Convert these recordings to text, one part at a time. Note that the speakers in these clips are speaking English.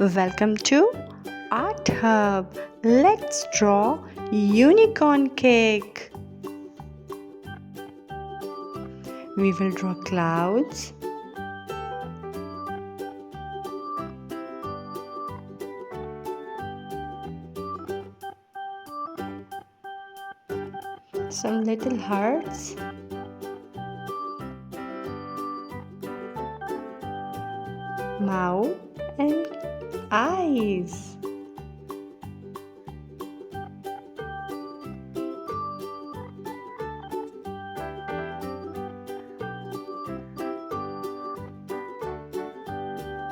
Welcome to Art Hub. Let's draw unicorn cake. We will draw clouds, some little hearts, mouth and eyes.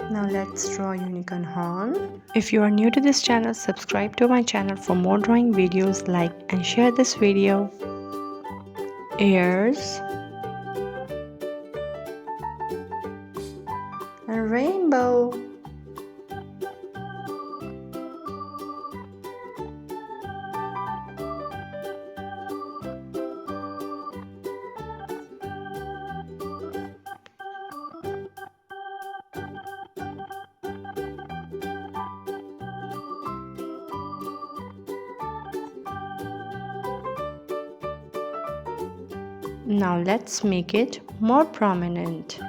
Now let's draw unicorn horn. If you are new to this channel, subscribe to my channel for more drawing videos. Like and share this video. Ears and rainbow. Now let's make it more prominent.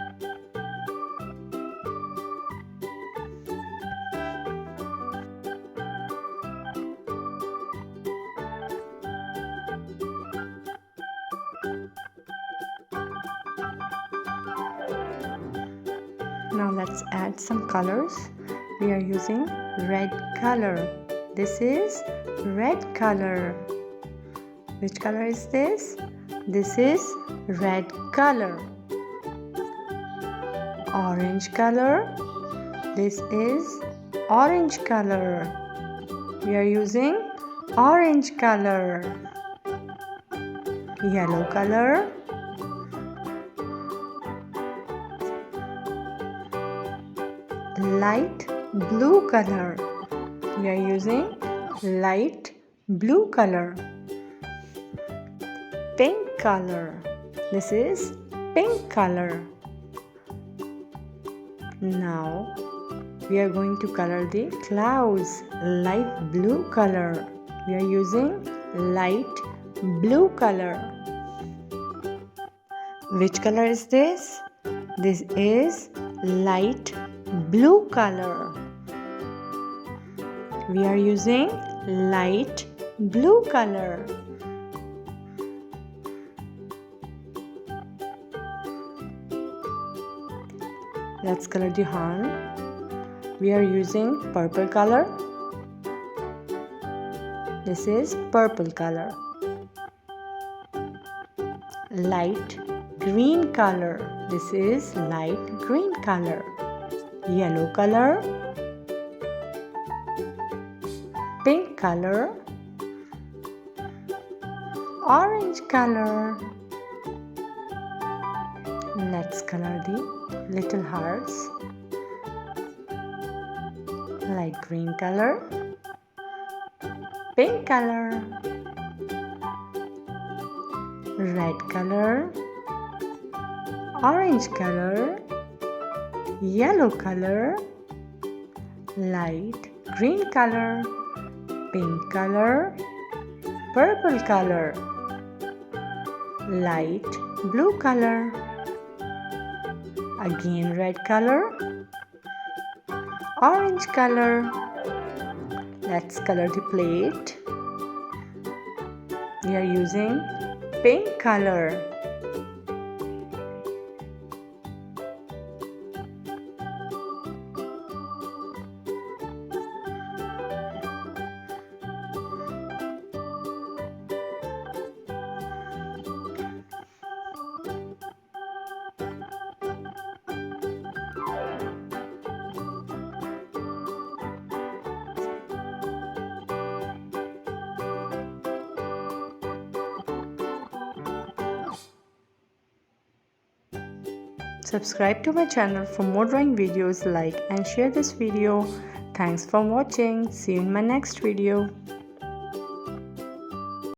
Now let's add some colors. We are using red color. This is red color. Which color is this? This is red color. Orange color. This is orange color. We are using orange color. Yellow color. Light blue color. We are using light blue color. Pink color. This is pink color. Now we are going to color the clouds light blue color. We are using light blue color. Which color is this? This is light blue color. We are using light blue color. Let's color the horn. We are using purple color. This is purple color. Light green color. This is light green color. Yellow color. Pink color. Orange color. Let's color the little hearts. Light green color. Pink color. Red color. Orange color. Yellow color. Light green color. Pink color. Purple color. Light blue color. Again red color. Orange color. Let's color the plate. We are using pink color. Subscribe to my channel for more drawing videos. Like and share this video. Thanks for watching. See you in my next video.